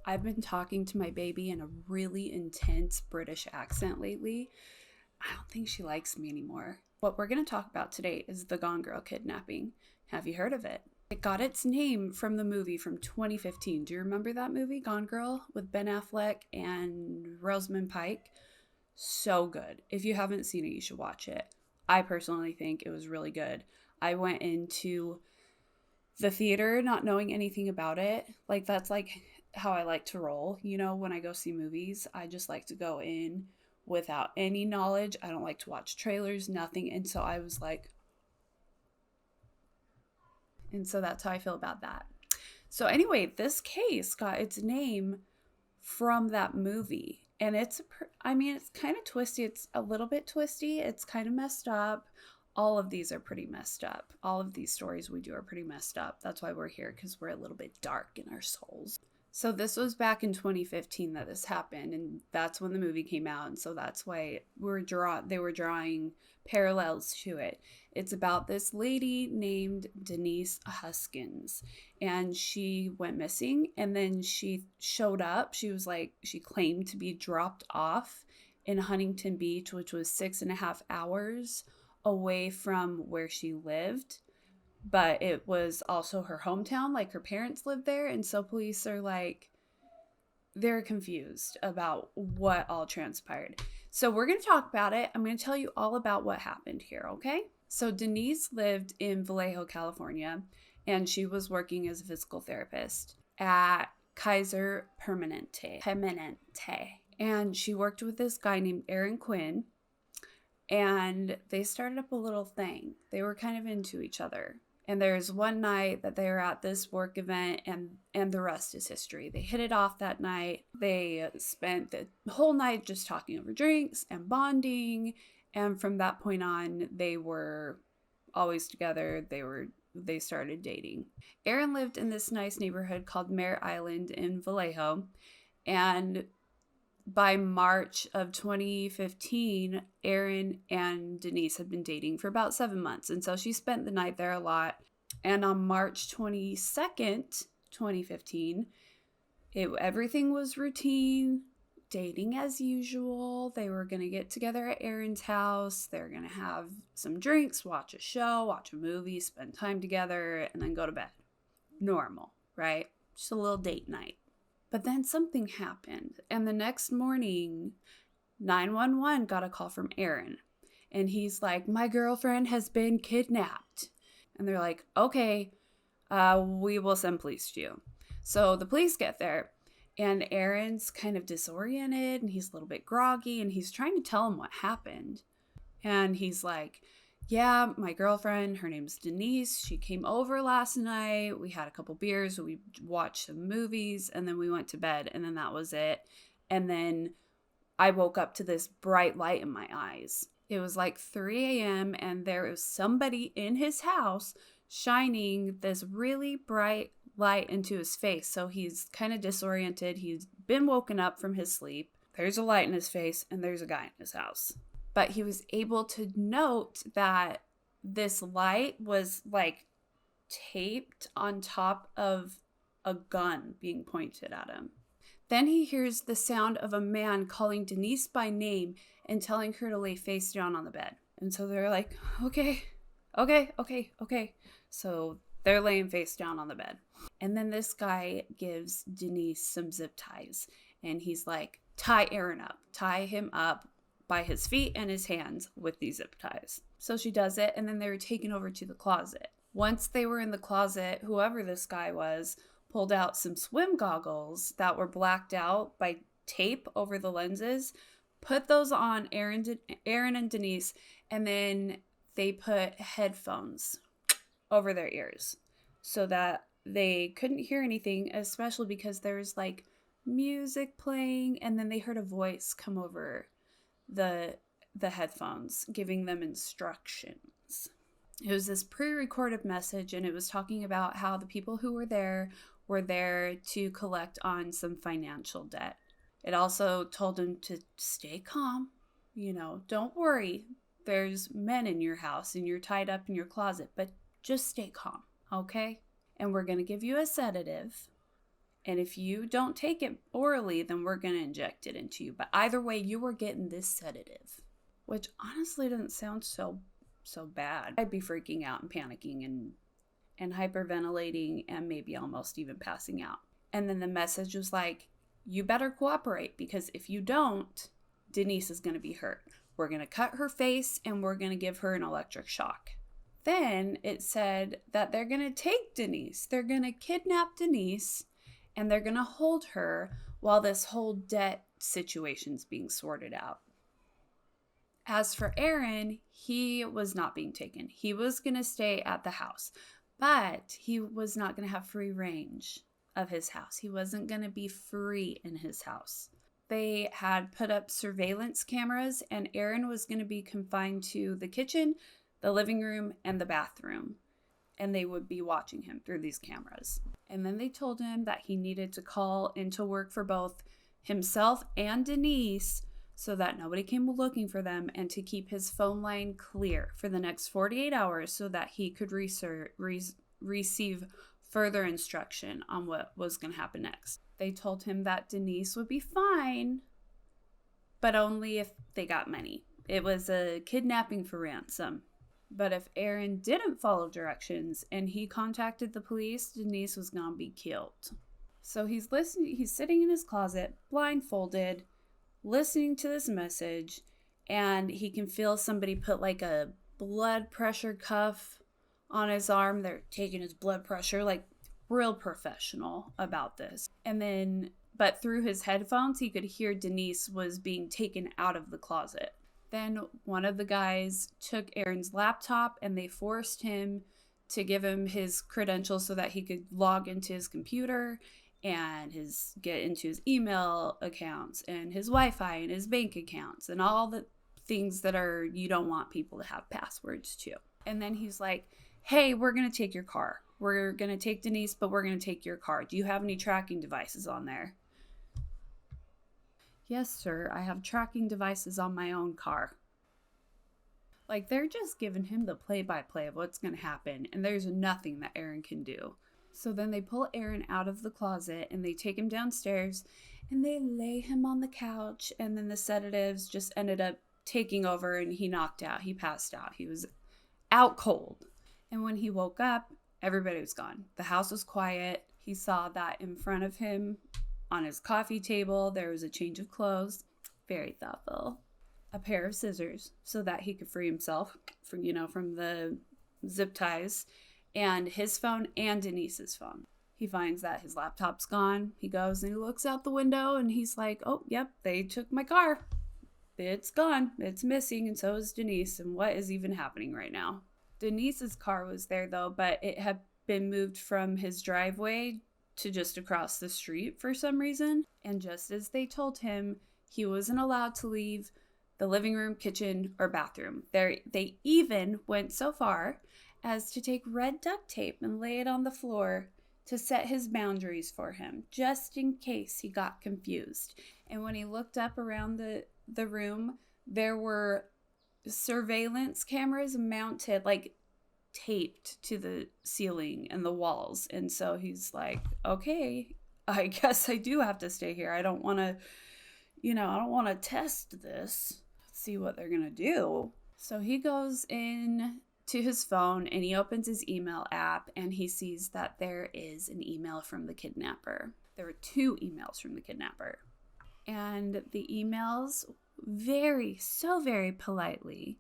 I've been talking to my baby in a really intense British accent lately. I don't think she likes me anymore. What we're going to talk about today is the Gone Girl kidnapping. Have you heard of it? It got its name from the movie from 2015. Do you remember that movie, Gone Girl, with Ben Affleck and Rosamund Pike? So good. If you haven't seen it, you should watch it. I personally think it was really good. I went into the theater not knowing anything about it. Like, that's like how I like to roll. When I go see movies, I just like to go in without any knowledge. I don't like to watch trailers, nothing. And so that's how I feel about that. So anyway, this case got its name from that movie. And it's kind of twisty. It's a little bit twisty. It's kind of messed up. All of these are pretty messed up. All of these stories we do are pretty messed up. That's why we're here, because we're a little bit dark in our souls. So this was back in 2015 that this happened, and that's when the movie came out, and so that's why they were drawing parallels to it. It's about this lady named Denise Huskins, and she went missing, and then she showed up. She claimed to be dropped off in Huntington Beach, which was 6.5 hours away from where she lived, but it was also her hometown. Like, her parents lived there, and so police are like, they're confused about what all transpired. So we're going to talk about it. I'm going to tell you all about what happened here, okay? So Denise lived in Vallejo, California, and she was working as a physical therapist at Kaiser Permanente. And she worked with this guy named Aaron Quinn, and they started up a little thing. They were kind of into each other. And there's one night that they were at this work event, and the rest is history. They hit it off that night. They spent the whole night just talking over drinks and bonding. And from that point on, they were always together. They started dating. Aaron lived in this nice neighborhood called Mare Island in Vallejo. And by March of 2015, Aaron and Denise had been dating for about 7 months. And so she spent the night there a lot. And on March 22nd, 2015, everything was routine, dating as usual. They were going to get together at Aaron's house. They're going to have some drinks, watch a show, watch a movie, spend time together, and then go to bed. Normal, right? Just a little date night. But then something happened, and the next morning, 911 got a call from Aaron, and he's like, my girlfriend has been kidnapped. And they're like, okay, we will send police to you. So the police get there, and Aaron's kind of disoriented, and he's a little bit groggy, and he's trying to tell him what happened. And he's like, yeah, my girlfriend, her name's Denise. She came over last night. We had a couple beers. We watched some movies, and then we went to bed, and then that was it. And then I woke up to this bright light in my eyes. It was like 3 a.m., and there was somebody in his house shining this really bright light into his face. So he's kind of disoriented. He's been woken up from his sleep. There's a light in his face, and there's a guy in his house. But he was able to note that this light was like taped on top of a gun being pointed at him. Then he hears the sound of a man calling Denise by name and telling her to lay face down on the bed. And so they're like, okay. So they're laying face down on the bed. And then this guy gives Denise some zip ties. And he's like, tie Aaron up. Tie him up by his feet and his hands with these zip ties. So she does it, and then they were taken over to the closet. Once they were in the closet, whoever this guy was pulled out some swim goggles that were blacked out by tape over the lenses, put those on Aaron and Denise, and then they put headphones over their ears so that they couldn't hear anything, especially because there was like music playing, and then they heard a voice come over the headphones giving them instructions. It was this pre-recorded message, and it was talking about how the people who were there to collect on some financial debt. It also told them to stay calm, don't worry. There's men in your house and you're tied up in your closet, but just stay calm, okay? And we're going to give you a sedative, And if you don't take it orally, then we're going to inject it into you. But either way, you were getting this sedative, which honestly doesn't sound so bad. I'd be freaking out and panicking and hyperventilating and maybe almost even passing out. And then the message was like, you better cooperate, because if you don't, Denise is going to be hurt. We're going to cut her face and we're going to give her an electric shock. Then it said that they're going to take Denise. They're going to kidnap Denise and they're going to hold her while this whole debt situation's being sorted out. As for Aaron, he was not being taken. He was going to stay at the house, but he was not going to have free range of his house. He wasn't going to be free in his house. They had put up surveillance cameras, and Aaron was going to be confined to the kitchen, the living room, and the bathroom. And they would be watching him through these cameras. And then they told him that he needed to call into work for both himself and Denise so that nobody came looking for them, and to keep his phone line clear for the next 48 hours so that he could receive further instruction on what was going to happen next. They told him that Denise would be fine, but only if they got money. It was a kidnapping for ransom. But if Aaron didn't follow directions and he contacted the police, Denise was going to be killed. So he's sitting in his closet, blindfolded, listening to this message, and he can feel somebody put like a blood pressure cuff on his arm. They're taking his blood pressure, like real professional about this. And then, but through his headphones, he could hear Denise was being taken out of the closet. Then one of the guys took Aaron's laptop and they forced him to give him his credentials so that he could log into his computer and get into his email accounts and his Wi-Fi and his bank accounts and all the things that you don't want people to have passwords to. And then he's like, hey, we're going to take your car. We're going to take Denise, but we're going to take your car. Do you have any tracking devices on there? Yes, sir. I have tracking devices on my own car. Like, they're just giving him the play-by-play of what's going to happen, and there's nothing that Aaron can do. So then they pull Aaron out of the closet, and they take him downstairs, and they lay him on the couch, and then the sedatives just ended up taking over, and he knocked out. He passed out. He was out cold. And when he woke up, everybody was gone. The house was quiet. He saw that in front of him on his coffee table, there was a change of clothes. Very thoughtful. A pair of scissors so that he could free himself from the zip ties, and his phone and Denise's phone. He finds that his laptop's gone. He goes and he looks out the window and he's like, oh, yep, they took my car. It's gone. It's missing, and so is Denise. And what is even happening right now? Denise's car was there, though, but it had been moved from his driveway to just across the street for some reason. And just as they told him, he wasn't allowed to leave the living room, kitchen, or bathroom. They even went so far as to take red duct tape and lay it on the floor to set his boundaries for him, just in case he got confused. And when he looked up around the room, there were surveillance cameras mounted, like taped to the ceiling and the walls. And so he's like, okay, I guess I do have to stay here. I don't want to test this, see what they're going to do. So he goes in to his phone and he opens his email app and he sees that there is an email from the kidnapper. There were 2 emails from the kidnapper. And the emails very politely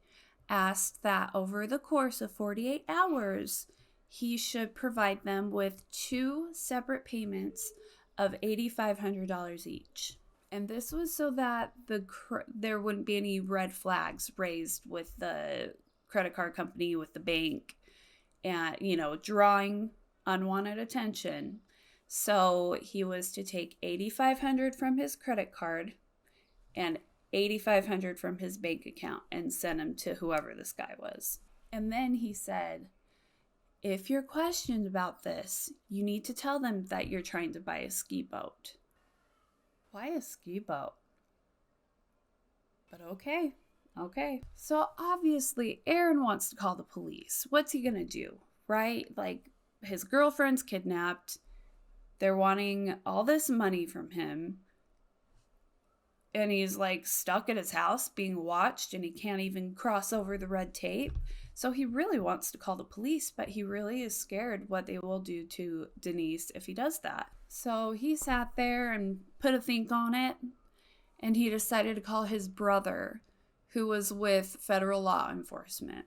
asked that over the course of 48 hours, he should provide them with 2 separate payments of $8,500 each. And this was so that there wouldn't be any red flags raised with the credit card company, with the bank, and, drawing unwanted attention. So he was to take $8,500 from his credit card and $8,500 from his bank account and send them to whoever this guy was. And then he said, if you're questioned about this, you need to tell them that you're trying to buy a ski boat. Why a ski boat? But okay. So obviously Aaron wants to call the police. What's he gonna do, right? Like, his girlfriend's kidnapped. They're wanting all this money from him. And he's like stuck at his house being watched, and he can't even cross over the red tape. So he really wants to call the police, but he really is scared what they will do to Denise if he does that. So he sat there and put a think on it, and he decided to call his brother, who was with federal law enforcement.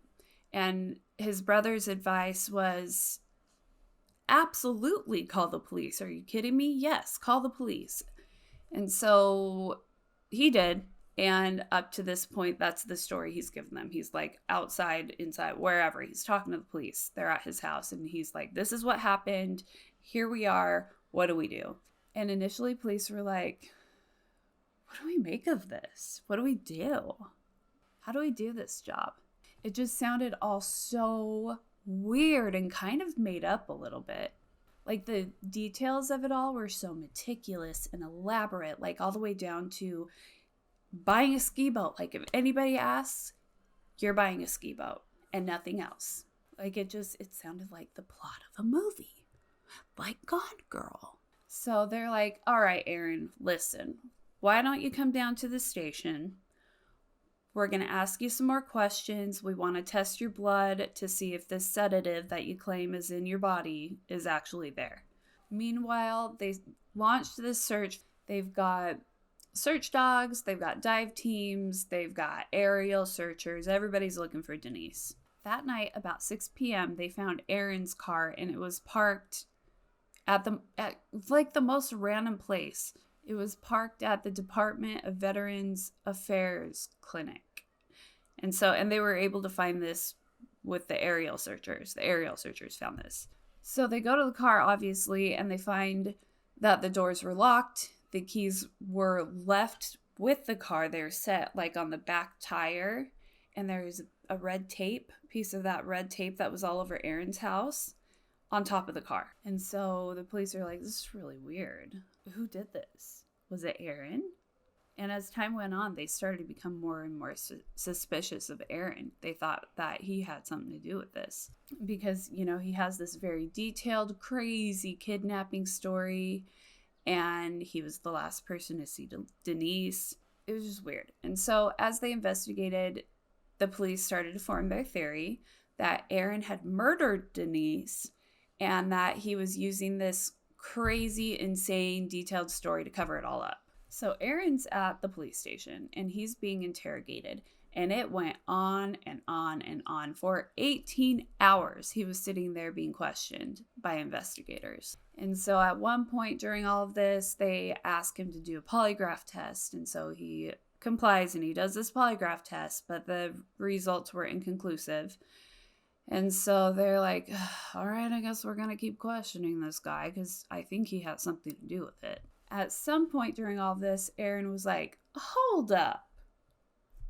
And his brother's advice was, absolutely call the police. Are you kidding me? Yes, call the police. And so he did. And up to this point, that's the story he's given them. He's like outside, inside, wherever. He's talking to the police. They're at his house. And he's like, this is what happened. Here we are. What do we do? And initially, police were like, what do we make of this? What do we do? How do we do this job? It just sounded all so weird and kind of made up a little bit. Like the details of it all were so meticulous and elaborate, like all the way down to buying a ski boat. Like if anybody asks, you're buying a ski boat and nothing else. Like it sounded like the plot of a movie, like Gone Girl. So they're like, all right, Aaron, listen, why don't you come down to the station? We're going to ask you some more questions. We want to test your blood to see if this sedative that you claim is in your body is actually there. Meanwhile, they launched this search. They've got search dogs, they've got dive teams, they've got aerial searchers. Everybody's looking for Denise. That night, about 6 p.m., they found Aaron's car, and it was parked at like the most random place. It was parked at the Department of Veterans Affairs clinic. And they were able to find this with the aerial searchers. The aerial searchers found this. So they go to the car, obviously, and they find that the doors were locked. The keys were left with the car. They're set like on the back tire. And there's a red tape, piece of that red tape that was all over Aaron's house on top of the car. And so the police are like, this is really weird. Who did this? Was it Aaron? And as time went on, they started to become more and more suspicious of Aaron. They thought that he had something to do with this because, he has this very detailed, crazy kidnapping story, and he was the last person to see Denise. It was just weird. And so as they investigated, the police started to form their theory that Aaron had murdered Denise and that he was using this crazy, insane, detailed story to cover it all up. So Aaron's at the police station and he's being interrogated, and it went on and on and on for 18 hours. He was sitting there being questioned by investigators. And so at one point during all of this, they ask him to do a polygraph test. And so he complies and he does this polygraph test, but the results were inconclusive. And so they're like, all right, I guess we're going to keep questioning this guy because I think he has something to do with it. At some point during all this, Aaron was like, hold up.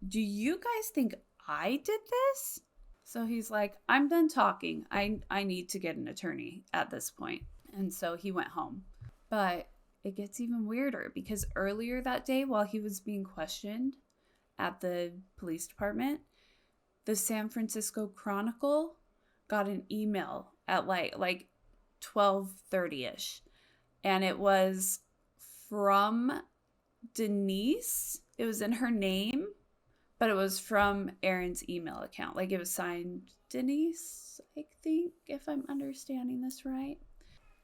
Do you guys think I did this? So he's like, I'm done talking. I need to get an attorney at this point. And so he went home. But it gets even weirder because earlier that day, while he was being questioned at the police department, the San Francisco Chronicle got an email at like 12:30ish. And it was from Denise. It was in her name, but it was from Aaron's email account. Like it was signed Denise, I think, if I'm understanding this right.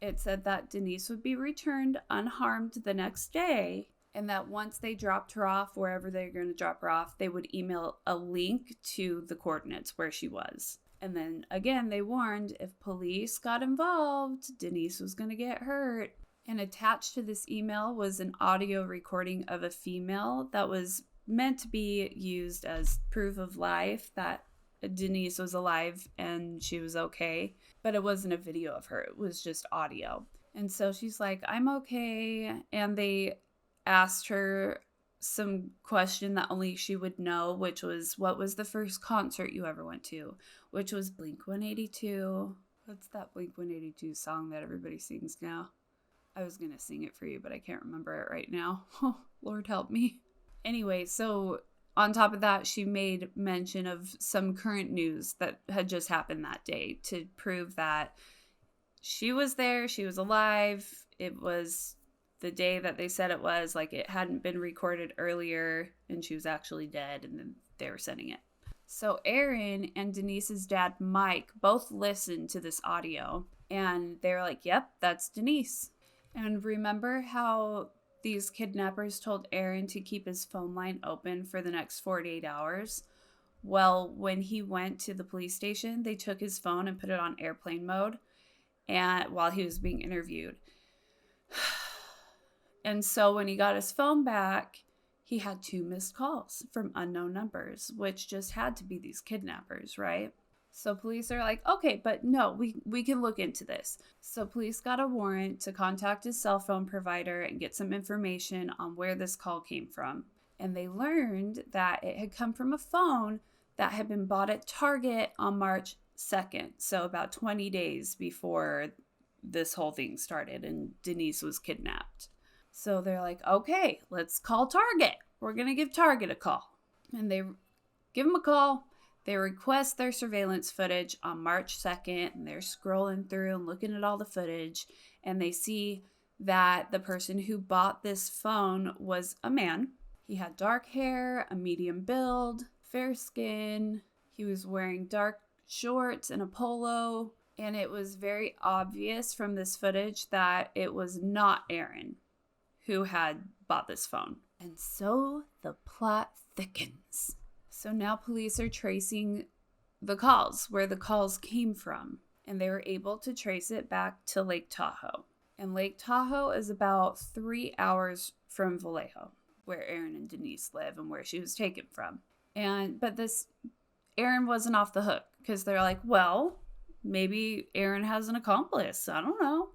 It said that Denise would be returned unharmed the next day, and that once they dropped her off, wherever they're going to drop her off, they would email a link to the coordinates where she was. And then again, they warned if police got involved, Denise was going to get hurt. And attached to this email was an audio recording of a female that was meant to be used as proof of life that Denise was alive and she was okay. But it wasn't a video of her. It was just audio. And so she's like, I'm okay. And they asked her some question that only she would know, which was, what was the first concert you ever went to? Which was Blink-182. What's that Blink-182 song that everybody sings now? I was going to sing it for you, but I can't remember it right now. Oh, Lord help me. Anyway, so on top of that, she made mention of some current news that had just happened that day to prove that she was there, she was alive, it was the day that they said it was, like it hadn't been recorded earlier and she was actually dead, and then they were sending it. So Aaron and Denise's dad, Mike, both listened to this audio and they were like, yep, that's Denise. And remember how these kidnappers told Aaron to keep his phone line open for the next 48 hours? Well, when he went to the police station, they took his phone and put it on airplane mode and while he was being interviewed. And so when he got his phone back, he had 2 missed calls from unknown numbers, which just had to be these kidnappers, right? So police are like, okay, but no, we can look into this. So police got a warrant to contact his cell phone provider and get some information on where this call came from. And they learned that it had come from a phone that had been bought at Target on March 2nd. So about 20 days before this whole thing started and Denise was kidnapped. So they're like, okay, let's call Target. We're going to give Target a call. And they give them a call. They request their surveillance footage on March 2nd. And they're scrolling through and looking at all the footage. And they see that the person who bought this phone was a man. He had dark hair, a medium build, fair skin. He was wearing dark shorts and a polo. And it was very obvious from this footage that it was not Aaron who had bought this phone. And so the plot thickens. So now police are tracing the calls, where the calls came from. And they were able to trace it back to Lake Tahoe. And Lake Tahoe is about 3 hours from Vallejo, where Aaron and Denise live and where she was taken from. But this Aaron wasn't off the hook, because they're like, well, maybe Aaron has an accomplice. I don't know.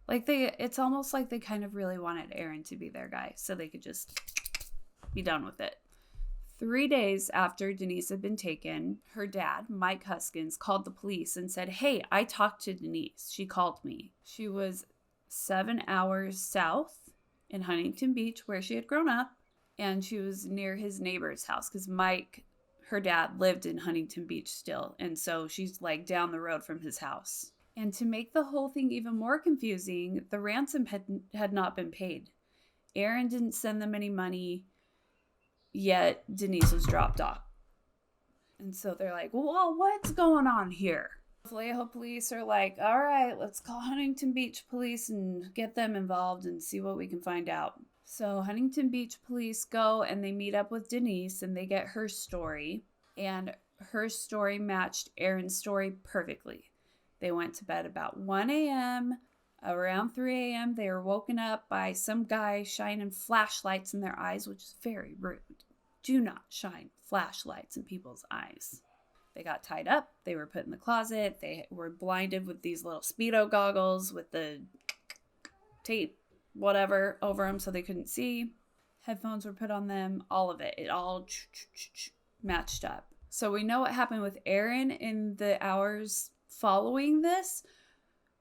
Like it's almost like they kind of really wanted Aaron to be their guy so they could just be done with it. 3 days after Denise had been taken, her dad, Mike Huskins, called the police and said, hey, I talked to Denise. She called me. She was 7 hours south in Huntington Beach, where she had grown up, and she was near his neighbor's house because Mike, her dad, lived in Huntington Beach still, and so she's like down the road from his house. And to make the whole thing even more confusing, the ransom had not been paid. Aaron didn't send them any money, yet Denise was dropped off. And so they're like, well, what's going on here? Vallejo police are like, all right, let's call Huntington Beach police and get them involved and see what we can find out. So Huntington Beach police go and they meet up with Denise and they get her story. And her story matched Aaron's story perfectly. They went to bed about 1 a.m. Around 3 a.m., they were woken up by some guy shining flashlights in their eyes, which is very rude. Do not shine flashlights in people's eyes. They got tied up. They were put in the closet. They were blinded with these little Speedo goggles with the tape, whatever, over them so they couldn't see. Headphones were put on them. All of it. It all matched up. So we know what happened with Aaron in the hours following this,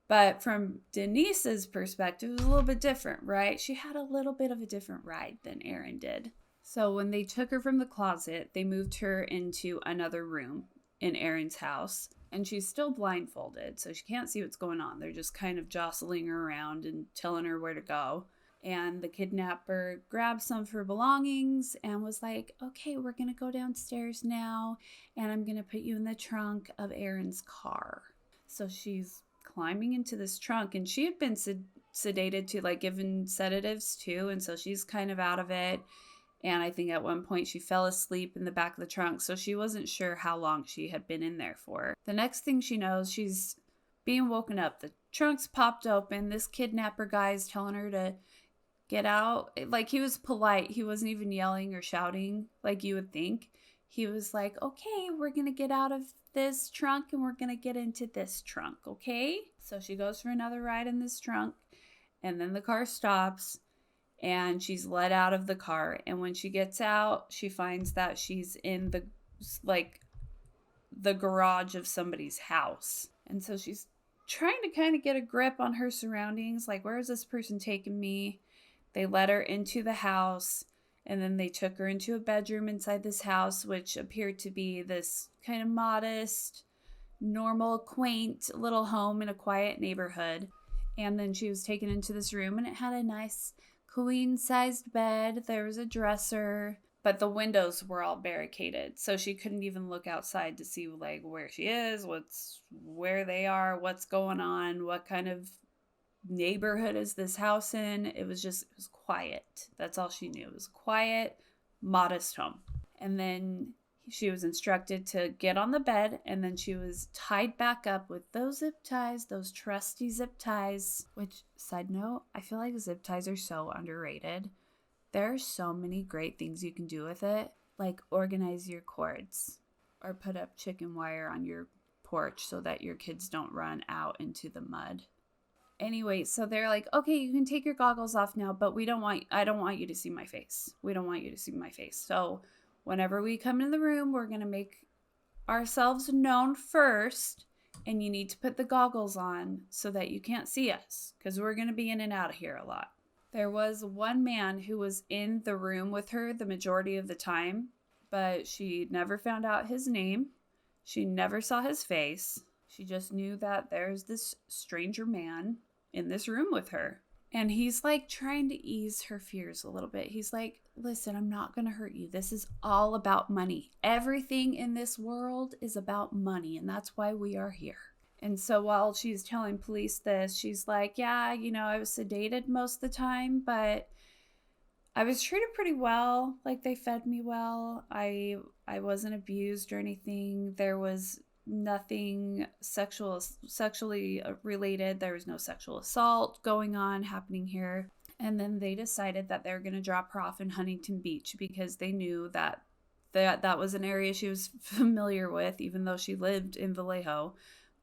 but from Denise's perspective, it was a little bit different, right? She had a little bit of a different ride than Aaron did. So when they took her from the closet, they moved her into another room in Aaron's house, and she's still blindfolded, so she can't see what's going on. They're just kind of jostling her around and telling her where to go. And the kidnapper grabbed some of her belongings and was like, okay, we're going to go downstairs now, and I'm going to put you in the trunk of Aaron's car. So she's climbing into this trunk, and she had been sedated to, like, given sedatives too, and so she's kind of out of it. And I think at one point she fell asleep in the back of the trunk, so she wasn't sure how long she had been in there for. The next thing she knows, she's being woken up. The trunk's popped open. This kidnapper guy is telling her to get out. Like, he was polite. He wasn't even yelling or shouting like you would think. He was like, okay, we're going to get out of this trunk and we're going to get into this trunk, okay? So she goes for another ride in this trunk, and then the car stops and she's let out of the car. And when she gets out, she finds that she's in the garage of somebody's house. And so she's trying to kind of get a grip on her surroundings. Like, where is this person taking me? They let her into the house, and then they took her into a bedroom inside this house, which appeared to be this kind of modest, normal, quaint little home in a quiet neighborhood. And then she was taken into this room, and it had a nice queen-sized bed. There was a dresser, but the windows were all barricaded, so she couldn't even look outside to see like where she is, where they are, what's going on, what kind of neighborhood is this house in. It was quiet. That's all she knew. It was quiet, modest home. And then she was instructed to get on the bed, and then she was tied back up with those zip ties, those trusty zip ties, which, side note, I feel like zip ties are so underrated. There are so many great things you can do with it, like organize your cords or put up chicken wire on your porch so that your kids don't run out into the mud. Anyway, so they're like, okay, you can take your goggles off now, but I don't want you to see my face. We don't want you to see my face. So whenever we come in the room, we're going to make ourselves known first, and you need to put the goggles on so that you can't see us, because we're going to be in and out of here a lot. There was one man who was in the room with her the majority of the time, but she never found out his name. She never saw his face. She just knew that there's this stranger man in this room with her. And he's like trying to ease her fears a little bit. He's like, listen, I'm not going to hurt you. This is all about money. Everything in this world is about money, and that's why we are here. And so while she's telling police this, she's like, yeah, I was sedated most of the time, but I was treated pretty well. Like, they fed me well. I wasn't abused or anything. There was nothing sexually related. There was no sexual assault happening here. And then they decided that they were going to drop her off in Huntington Beach because they knew that was an area she was familiar with, even though she lived in Vallejo,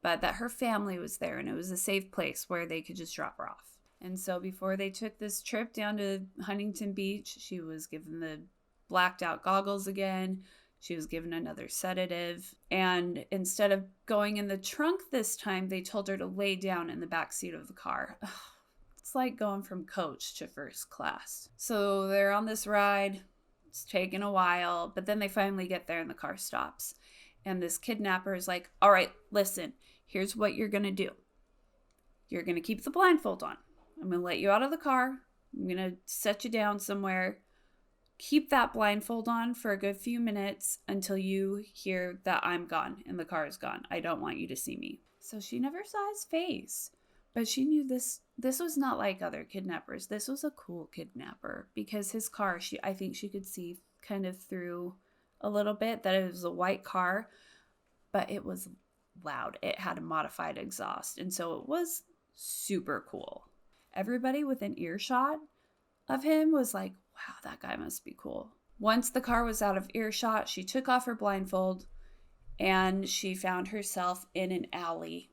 but that her family was there and it was a safe place where they could just drop her off. And so before they took this trip down to Huntington Beach, she was given the blacked out goggles again. She was given another sedative. And instead of going in the trunk this time, they told her to lay down in the back seat of the car. It's like going from coach to first class. So they're on this ride. It's taking a while, but then they finally get there and the car stops. And this kidnapper is like, all right, listen, here's what you're going to do. You're going to keep the blindfold on. I'm going to let you out of the car. I'm going to set you down somewhere. Keep that blindfold on for a good few minutes until you hear that I'm gone and the car is gone. I don't want you to see me. So she never saw his face, but she knew this was not like other kidnappers. This was a cool kidnapper because his car, I think she could see kind of through a little bit that it was a white car, but it was loud. It had a modified exhaust, and so it was super cool. Everybody within earshot of him was like, wow, that guy must be cool. Once the car was out of earshot, she took off her blindfold and she found herself in an alley.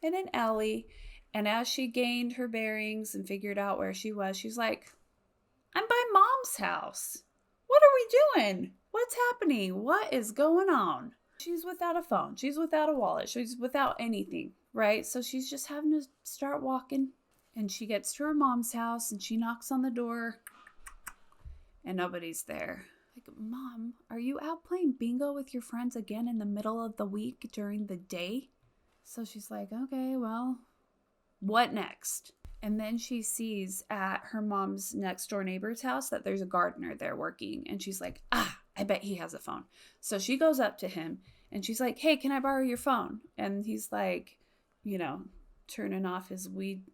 And as she gained her bearings and figured out where she was, she's like, I'm by Mom's house. What are we doing? What's happening? What is going on? She's without a phone. She's without a wallet. She's without anything, right? So she's just having to start walking. And she gets to her mom's house and she knocks on the door and nobody's there. Like, Mom, are you out playing bingo with your friends again in the middle of the week during the day? So she's like, okay, well, what next? And then she sees at her mom's next door neighbor's house that there's a gardener there working. And she's like, I bet he has a phone. So she goes up to him and she's like, hey, can I borrow your phone? And he's like, turning off his weed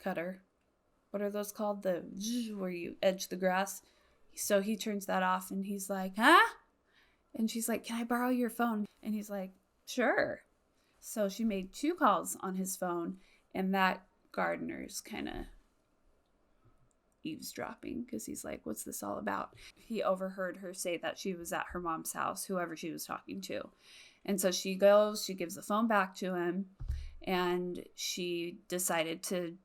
cutter. What are those called? The where you edge the grass. So he turns that off and he's like, huh? And she's like, can I borrow your phone? And he's like, sure. So she made 2 calls on his phone, and that gardener's kind of eavesdropping because he's like, what's this all about? He overheard her say that she was at her mom's house, whoever she was talking to. And so she gives the phone back to him, and she decided to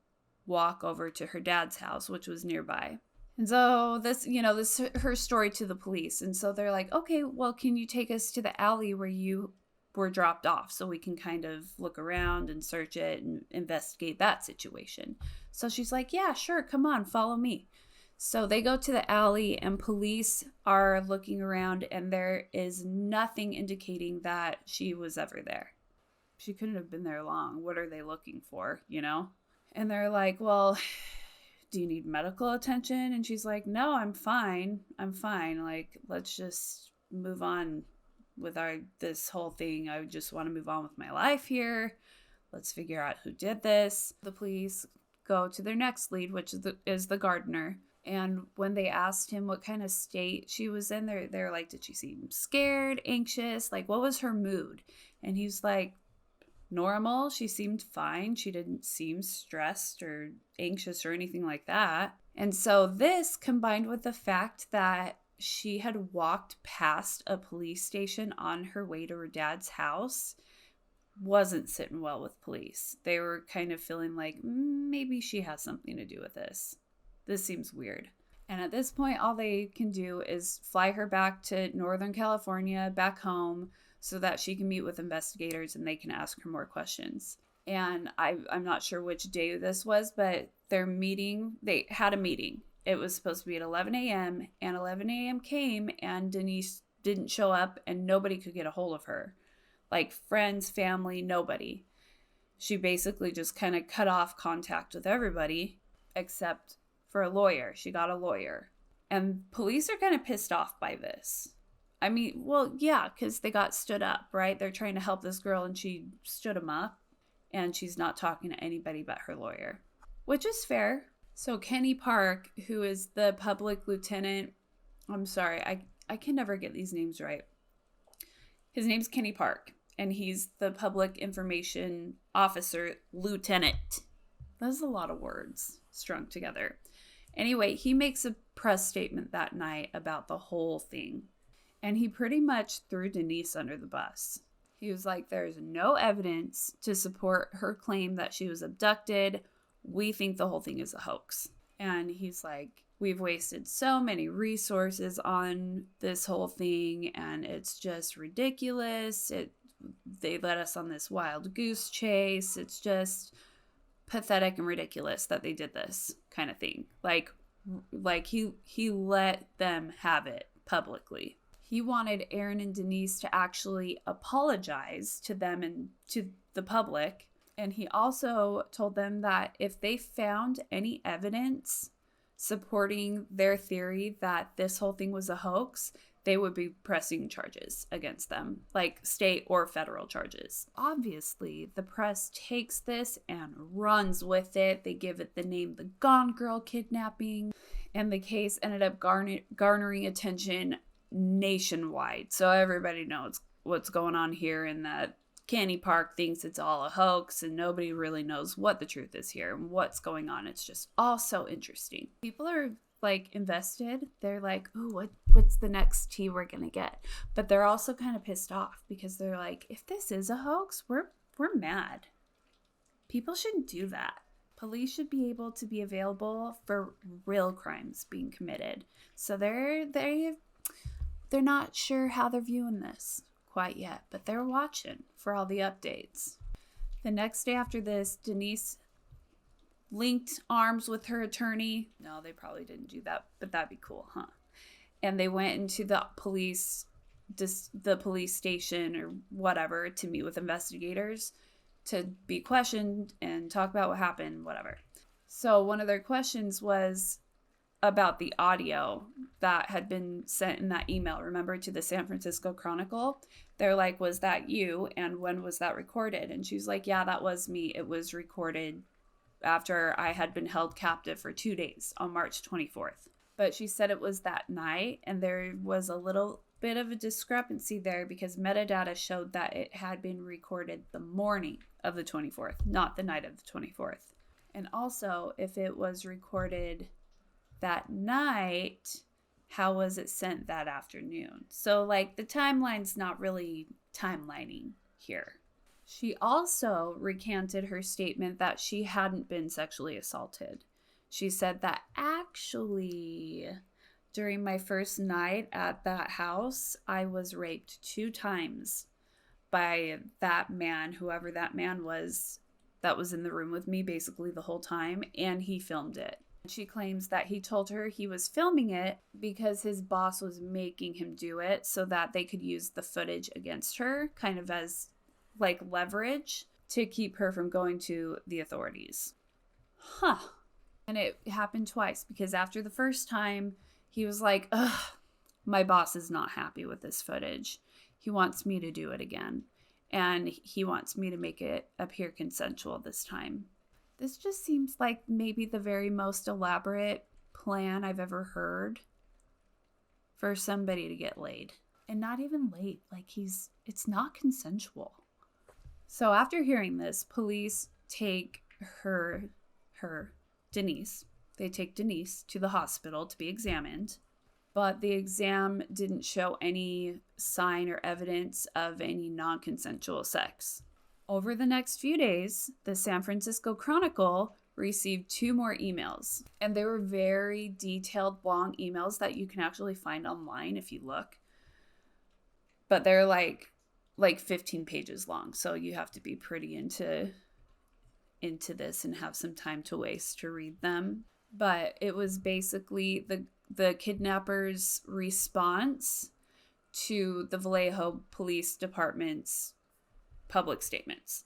walk over to her dad's house, which was nearby. And so this is her story to the police. And so they're like, okay, well, can you take us to the alley where you were dropped off so we can kind of look around and search it and investigate that situation? So she's like, yeah, sure. Come on, follow me. So they go to the alley and police are looking around and there is nothing indicating that she was ever there. She couldn't have been there long. What are they looking for, And they're like, well, do you need medical attention? And she's like, no, I'm fine. I'm fine. Like, let's just move on with this whole thing. I just want to move on with my life here. Let's figure out who did this. The police go to their next lead, which is the gardener. And when they asked him what kind of state she was in, they're like, did she seem scared, anxious? Like, what was her mood? And he's like, normal. She seemed fine. She didn't seem stressed or anxious or anything like that. And so this, combined with the fact that she had walked past a police station on her way to her dad's house, wasn't sitting well with police. They were kind of feeling like maybe she has something to do with this. This seems weird. And at this point, all they can do is fly her back to Northern California, back home, so that she can meet with investigators and they can ask her more questions. And I'm not sure which day this was, but they had a meeting. It was supposed to be at 11 a.m. and 11 a.m. came and Denise didn't show up and nobody could get a hold of her. Like friends, family, nobody. She basically just kind of cut off contact with everybody except for a lawyer. She got a lawyer. And police are kind of pissed off by this. I mean, well, yeah, because they got stood up, right? They're trying to help this girl and she stood them up and she's not talking to anybody but her lawyer, which is fair. So Kenny Park, who is the public lieutenant, I'm sorry, I can never get these names right. His name's Kenny Park and he's the public information officer lieutenant. That's a lot of words strung together. Anyway, he makes a press statement that night about the whole thing. And he pretty much threw Denise under the bus. He was like, there's no evidence to support her claim that she was abducted. We think the whole thing is a hoax. And he's like, we've wasted so many resources on this whole thing and it's just ridiculous. They led us on this wild goose chase. It's just pathetic and ridiculous that they did this kind of thing. Like he let them have it publicly. He wanted Aaron and Denise to actually apologize to them and to the public. And he also told them that if they found any evidence supporting their theory that this whole thing was a hoax, they would be pressing charges against them, like state or federal charges. Obviously, the press takes this and runs with it. They give it the name The Gone Girl Kidnapping. And the case ended up garnering attention nationwide. So everybody knows what's going on here and that Kenny Park thinks it's all a hoax and nobody really knows what the truth is here and what's going on. It's just all so interesting. People are like invested. They're like, ooh, what's the next tea we're gonna get? But they're also kind of pissed off because they're like, if this is a hoax, we're mad. People shouldn't do that. Police should be able to be available for real crimes being committed. So they're not sure how they're viewing this quite yet, but they're watching for all the updates. The next day after this, Denise linked arms with her attorney. No, they probably didn't do that, but that'd be cool, huh? And they went into the police station or whatever to meet with investigators to be questioned and talk about what happened, whatever. So one of their questions was about the audio that had been sent in that email, remember, to the San Francisco Chronicle. They're like, was that you? And when was that recorded? And she's like, yeah, that was me. It was recorded after I had been held captive for 2 days on March 24th. But she said it was that night, and there was a little bit of a discrepancy there because metadata showed that it had been recorded the morning of the 24th, not the night of the 24th. And also, if it was recorded that night, how was it sent that afternoon? So like the timeline's not really timelining here. She also recanted her statement that she hadn't been sexually assaulted. She said that actually during my first night at that house, I was raped 2 times by that man, whoever that man was that was in the room with me basically the whole time, and he filmed it. She claims that he told her he was filming it because his boss was making him do it so that they could use the footage against her, kind of as like leverage to keep her from going to the authorities. huh. And it happened twice because after the first time, he was like, ugh, my boss is not happy with this footage. He wants me to do it again. And he wants me to make it appear consensual this time. This just seems like maybe the very most elaborate plan I've ever heard for somebody to get laid. And not even laid. Like it's not consensual. So after hearing this, police take Denise. They take Denise to the hospital to be examined. But the exam didn't show any sign or evidence of any non-consensual sex. Over the next few days, the San Francisco Chronicle received 2 more emails. And they were very detailed, long emails that you can actually find online if you look. But they're like 15 pages long. So you have to be pretty into this and have some time to waste to read them. But it was basically the kidnappers' response to the Vallejo Police Department's public statements.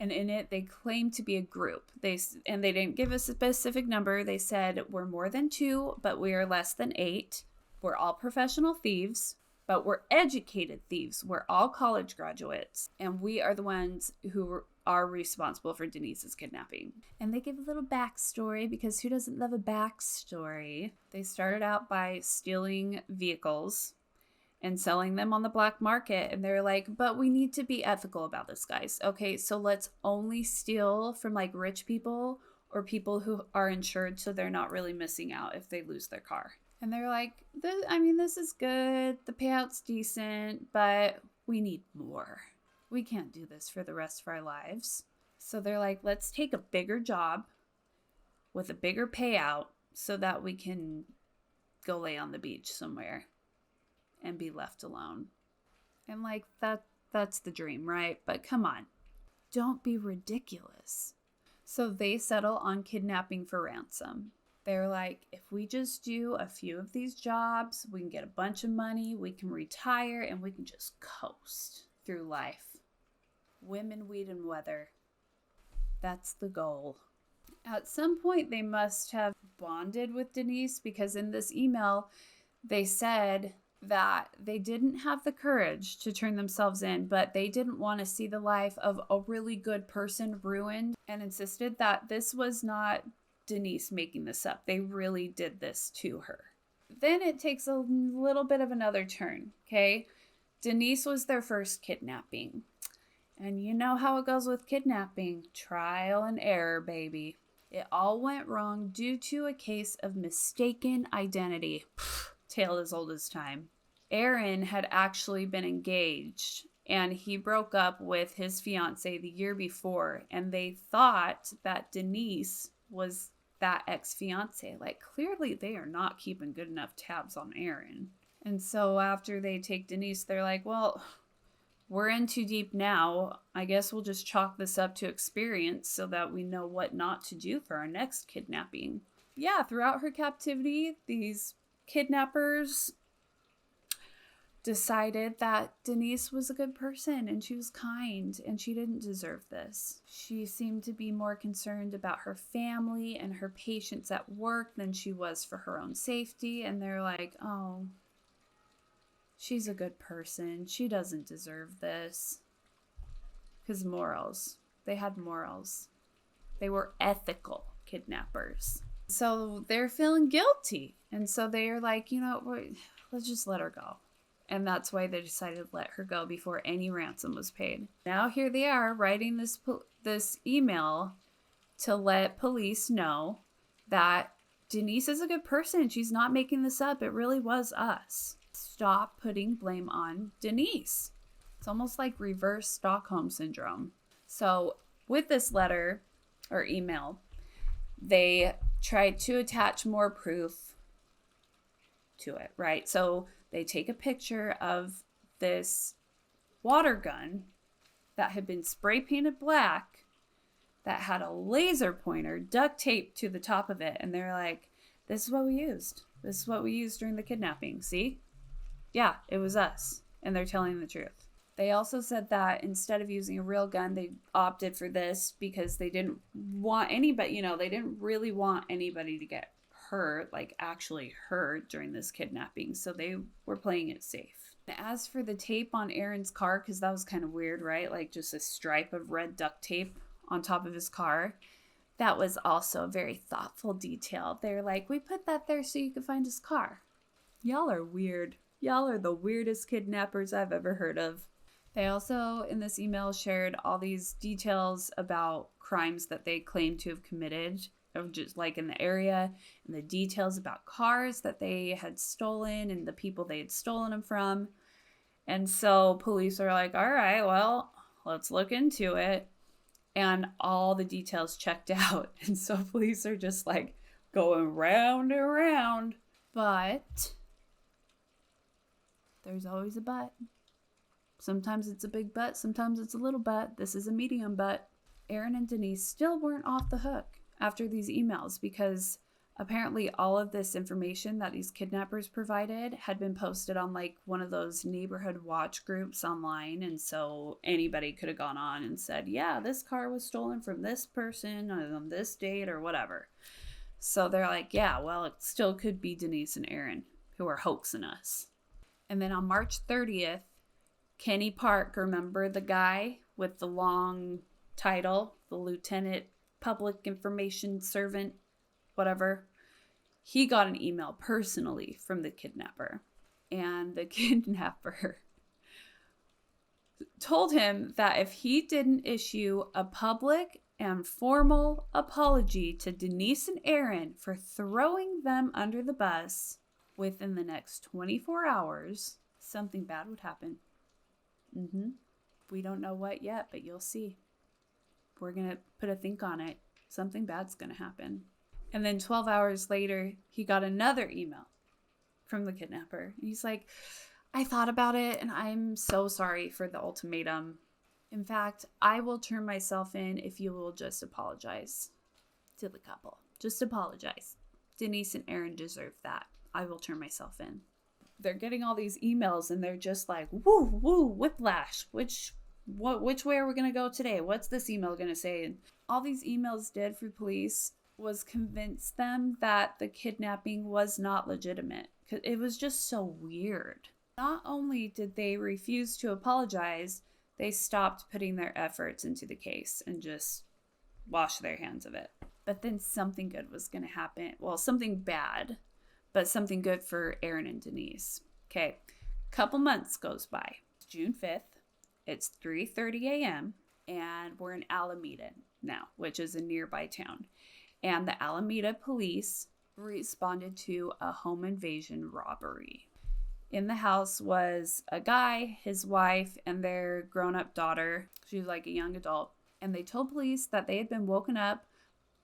And in it, they claimed to be a group. They didn't give us a specific number. They said, we're more than 2, but we are less than 8. We're all professional thieves, but we're educated thieves. We're all college graduates. And we are the ones who are responsible for Denise's kidnapping. And they give a little backstory because who doesn't love a backstory? They started out by stealing vehicles and selling them on the black market. And they're like, but we need to be ethical about this, guys. Okay, so let's only steal from like rich people or people who are insured so they're not really missing out if they lose their car. And they're like, this is good. The payout's decent, but we need more. We can't do this for the rest of our lives. So they're like, let's take a bigger job with a bigger payout so that we can go lay on the beach somewhere and be left alone. And like that's the dream, right? But come on, don't be ridiculous. So they settle on kidnapping for ransom. They're like, if we just do a few of these jobs, we can get a bunch of money, we can retire, and we can just coast through life. Women, weed, and weather. That's the goal. At some point, they must have bonded with Denise because in this email, they said that they didn't have the courage to turn themselves in, but they didn't want to see the life of a really good person ruined and insisted that this was not Denise making this up. They really did this to her. Then it takes a little bit of another turn, okay? Denise was their first kidnapping. And you know how it goes with kidnapping. Trial and error, baby. It all went wrong due to a case of mistaken identity. Tale as old as time. Aaron had actually been engaged and he broke up with his fiance the year before. And they thought that Denise was that ex-fiance. Like, clearly they are not keeping good enough tabs on Aaron. And so after they take Denise, they're like, well, we're in too deep now. I guess we'll just chalk this up to experience so that we know what not to do for our next kidnapping. Yeah, throughout her captivity, these kidnappers decided that Denise was a good person and she was kind and she didn't deserve this. She seemed to be more concerned about her family and her patients at work than she was for her own safety. And they're like, oh, she's a good person. She doesn't deserve this. Because morals. They had morals. They were ethical kidnappers. So they're feeling guilty. And so they're like, you know, let's just let her go. And that's why they decided to let her go before any ransom was paid. Now here they are writing this email to let police know that Denise is a good person. She's not making this up. It really was us. Stop putting blame on Denise. It's almost like reverse Stockholm syndrome. So with this letter or email, they tried to attach more proof to it, right? So they take a picture of this water gun that had been spray painted black that had a laser pointer duct taped to the top of it. And they're like, this is what we used. This is what we used during the kidnapping. See? Yeah, it was us. And they're telling the truth. They also said that instead of using a real gun, they opted for this because they didn't want anybody, they didn't really want anybody to get hurt, like actually hurt during this kidnapping. So they were playing it safe. As for the tape on Aaron's car, because that was kind of weird, right? Like just a stripe of red duct tape on top of his car. That was also a very thoughtful detail. They're like, we put that there so you could find his car. Y'all are weird. Y'all are the weirdest kidnappers I've ever heard of. They also, in this email, shared all these details about crimes that they claimed to have committed, just like in the area, and the details about cars that they had stolen and the people they had stolen them from. And so police are like, all right, well, let's look into it. And all the details checked out. And so police are just like going round and round. But there's always a but. Sometimes it's a big butt, sometimes it's a little butt. This is a medium butt. Aaron and Denise still weren't off the hook after these emails because apparently all of this information that these kidnappers provided had been posted on like one of those neighborhood watch groups online. And so anybody could have gone on and said, yeah, this car was stolen from this person on this date or whatever. So they're like, yeah, well, it still could be Denise and Aaron who are hoaxing us. And then on March 30th, Kenny Park, remember the guy with the long title, the Lieutenant Public Information Servant, whatever? He got an email personally from the kidnapper. And the kidnapper told him that if he didn't issue a public and formal apology to Denise and Aaron for throwing them under the bus within the next 24 hours, something bad would happen. We don't know what yet, but you'll see. We're going to put a think on it. Something bad's going to happen. And then 12 hours later, he got another email from the kidnapper. And he's like, I thought about it and I'm so sorry for the ultimatum. In fact, I will turn myself in if you will just apologize to the couple. Just apologize. Denise and Aaron deserve that. I will turn myself in. They're getting all these emails and they're just like, woo, woo, whiplash. Which way are we going to go today? What's this email going to say? And all these emails did for police was convince them that the kidnapping was not legitimate. It was just so weird. Not only did they refuse to apologize, they stopped putting their efforts into the case and just washed their hands of it. But then something good was going to happen. Well, something bad, but something good for Aaron and Denise. Okay, couple months goes by. It's June 5th. It's 3:30 a.m. and we're in Alameda now, which is a nearby town. And the Alameda police responded to a home invasion robbery. In the house was a guy, his wife, and their grown-up daughter. She was like a young adult. And they told police that they had been woken up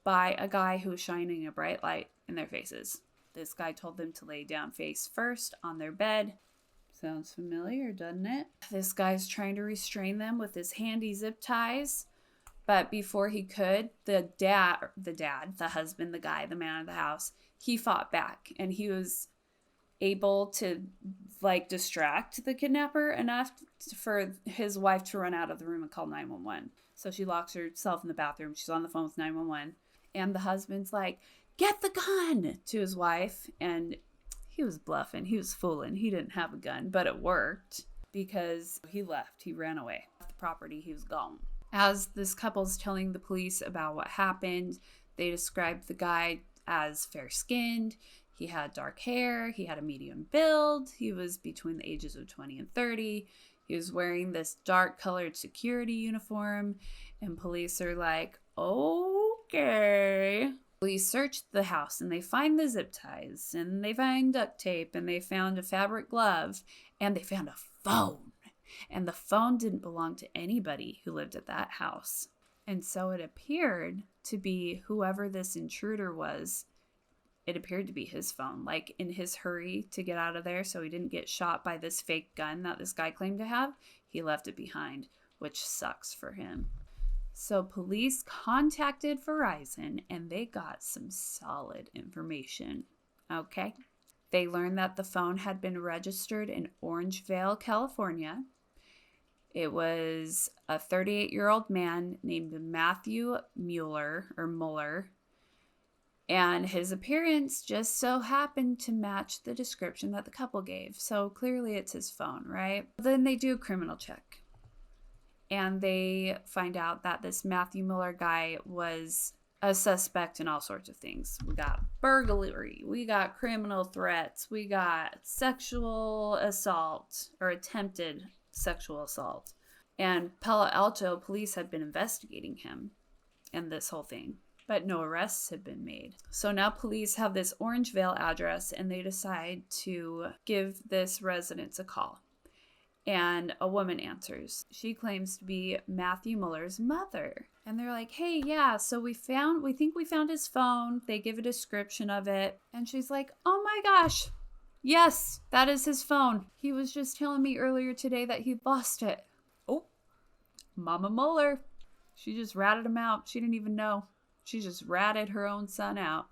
by a guy who was shining a bright light in their faces. This guy told them to lay down face first on their bed. Sounds familiar, doesn't it? This guy's trying to restrain them with his handy zip ties. But before he could, the husband, the guy, the man of the house, he fought back. And he was able to distract the kidnapper enough for his wife to run out of the room and call 911. So she locks herself in the bathroom. She's on the phone with 911. And the husband's like, get the gun to his wife. And he was bluffing. He was fooling. He didn't have a gun, but it worked because he left. He ran away. Off the property, he was gone. As this couple's telling the police about what happened, they described the guy as fair-skinned. He had dark hair. He had a medium build. He was between the ages of 20 and 30. He was wearing this dark-colored security uniform. And police are like, okay. Police searched the house and they find the zip ties and they find duct tape and they found a fabric glove and they found a phone. And the phone didn't belong to anybody who lived at that house. And so it appeared to be whoever this intruder was. It appeared to be his phone, like in his hurry to get out of there so he didn't get shot by this fake gun that this guy claimed to have. He left it behind, which sucks for him. So police contacted Verizon and they got some solid information. Okay. They learned that the phone had been registered in Orangevale, California. It was a 38-year-old man named Matthew Mueller, and his appearance just so happened to match the description that the couple gave. So clearly it's his phone, right? Then they do a criminal check, and they find out that this Matthew Mueller guy was a suspect in all sorts of things. We got burglary, we got criminal threats, we got sexual assault or attempted sexual assault. And Palo Alto police had been investigating him and this whole thing, but no arrests had been made. So now police have this Orangevale address, and they decide to give this residence a call. And a woman answers. She claims to be Matthew Mueller's mother. And they're like, hey, yeah, so we think we found his phone. They give a description of it. And she's like, oh my gosh, yes, that is his phone. He was just telling me earlier today that he lost it. Oh, Mama Mueller. She just ratted him out. She didn't even know. She just ratted her own son out.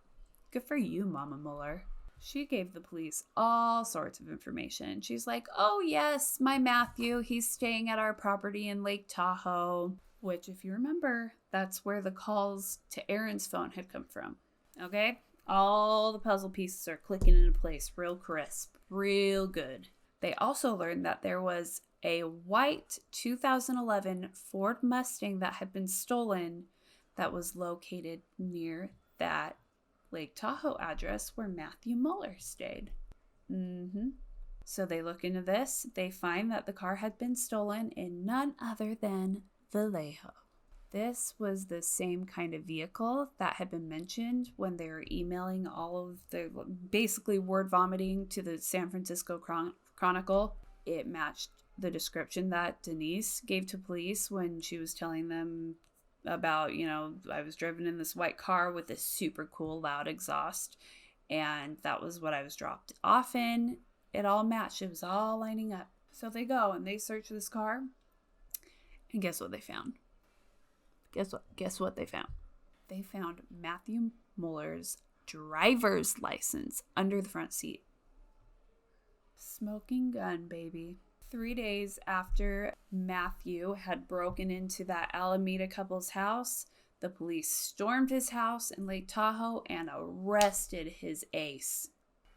Good for you, Mama Mueller. She gave the police all sorts of information. She's like, oh yes, my Matthew, he's staying at our property in Lake Tahoe, which, if you remember, that's where the calls to Aaron's phone had come from. Okay? All the puzzle pieces are clicking into place real crisp, real good. They also learned that there was a white 2011 Ford Mustang that had been stolen that was located near that Lake Tahoe address where Matthew Mueller stayed. So they look into this. They find that the car had been stolen in none other than Vallejo. This was the same kind of vehicle that had been mentioned when they were emailing all of the, basically word vomiting to the San Francisco Chronicle. It matched the description that Denise gave to police when she was telling them about, I was driven in this white car with this super cool loud exhaust, and that was what I was dropped off in. It all matched. It was all lining up. So they go and they search this car, and guess what they found? Guess what they found? They found Matthew Mueller's driver's license under the front seat. Smoking gun, baby. 3 days after Matthew had broken into that Alameda couple's house, the police stormed his house in Lake Tahoe and arrested his ace.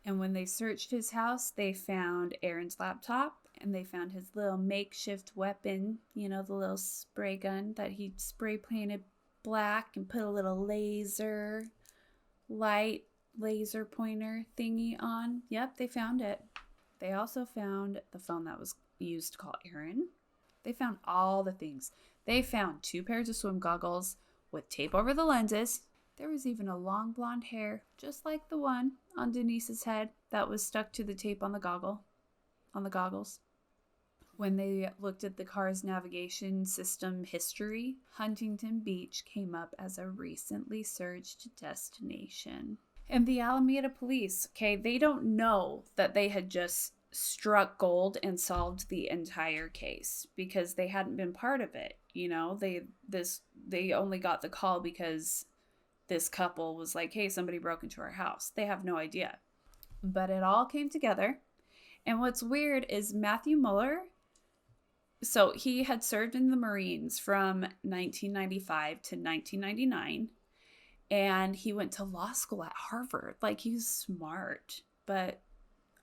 And when they searched his house, they found Aaron's laptop, and they found his little makeshift weapon, the little spray gun that he spray painted black and put a little laser pointer thingy on. Yep, they found it. They also found the phone that was used to call Aaron. They found all the things. They found 2 pairs of swim goggles with tape over the lenses. There was even a long blonde hair, just like the one on Denise's head that was stuck to the tape on the goggles. When they looked at the car's navigation system history, Huntington Beach came up as a recently searched destination. And the Alameda police, they don't know that they had just struck gold and solved the entire case because they hadn't been part of it. They only got the call because this couple was like, hey, somebody broke into our house. They have no idea. But it all came together. And what's weird is Matthew Mueller, so he had served in the Marines from 1995 to 1999. And he went to law school at Harvard. Like, he's smart, but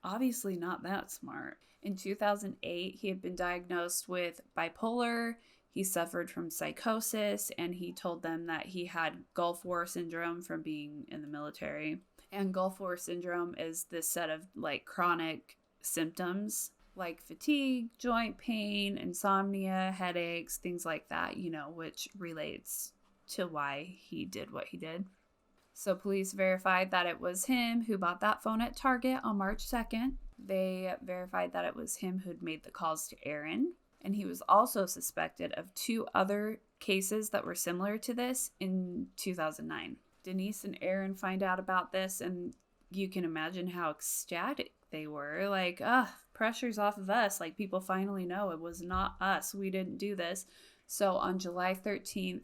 obviously not that smart. In 2008, he had been diagnosed with bipolar. He suffered from psychosis, and he told them that he had Gulf War syndrome from being in the military. And Gulf War syndrome is this set of chronic symptoms like fatigue, joint pain, insomnia, headaches, things like that, which relates to why he did what he did. So police verified that it was him who bought that phone at Target on March 2nd. They verified that it was him who'd made the calls to Aaron. And he was also suspected of 2 other cases that were similar to this in 2009. Denise and Aaron find out about this, and you can imagine how ecstatic they were. Like, pressure's off of us. Like, people finally know it was not us. We didn't do this. So on July 13th,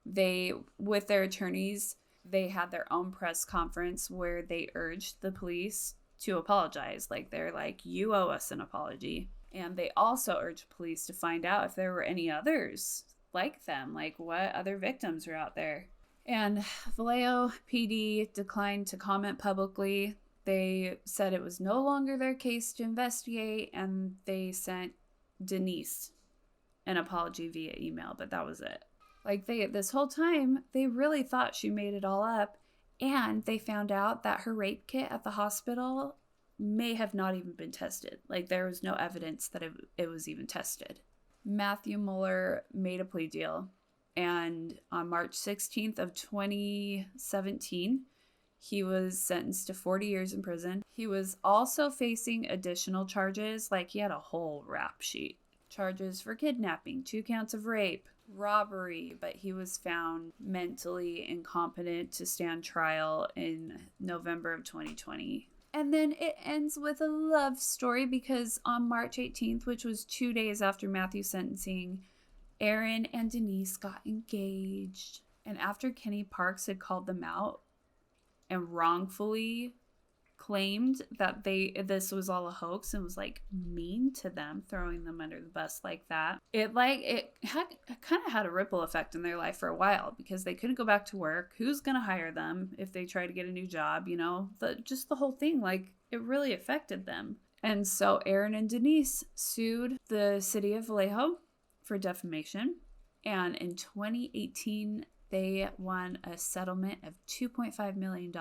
they, with their attorneys, they had their own press conference where they urged the police to apologize. Like, they're like, you owe us an apology. And they also urged police to find out if there were any others like them, like what other victims were out there. And Vallejo PD declined to comment publicly. They said it was no longer their case to investigate, and they sent Denise an apology via email, but that was it. Like, this whole time, they really thought she made it all up, and they found out that her rape kit at the hospital may have not even been tested. Like, there was no evidence that it was even tested. Matthew Mueller made a plea deal, and on March 16th of 2017, he was sentenced to 40 years in prison. He was also facing additional charges, like he had a whole rap sheet. Charges for kidnapping, 2 counts of rape, robbery, but he was found mentally incompetent to stand trial in November of 2020. And then it ends with a love story because on March 18th, which was 2 days after Matthew's sentencing, Aaron and Denise got engaged. And after Kenny Parks had called them out and wrongfully claimed that this was all a hoax and was like mean to them, throwing them under the bus like that, it kind of had a ripple effect in their life for a while because they couldn't go back to work. Who's gonna hire them if they try to get a new job? You know, just the whole thing, like, it really affected them. And so Aaron and Denise sued the city of Vallejo for defamation, and in 2018 they won a settlement of $2.5 million.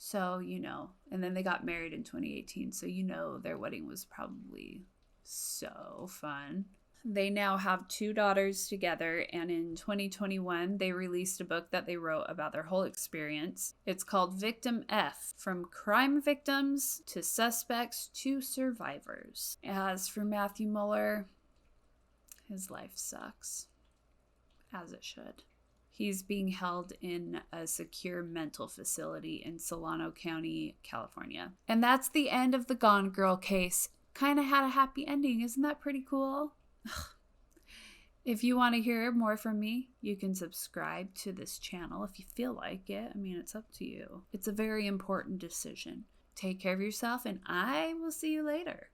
So, you know, and then they got married in 2018. So, you know, their wedding was probably so fun. They now have 2 daughters together. And in 2021, they released a book that they wrote about their whole experience. It's called Victim F, From Crime Victims to Suspects to Survivors. As for Matthew Mueller, his life sucks. As it should. He's being held in a secure mental facility in Solano County, California. And that's the end of the Gone Girl case. Kind of had a happy ending. Isn't that pretty cool? If you want to hear more from me, you can subscribe to this channel if you feel like it. I mean, it's up to you. It's a very important decision. Take care of yourself, and I will see you later.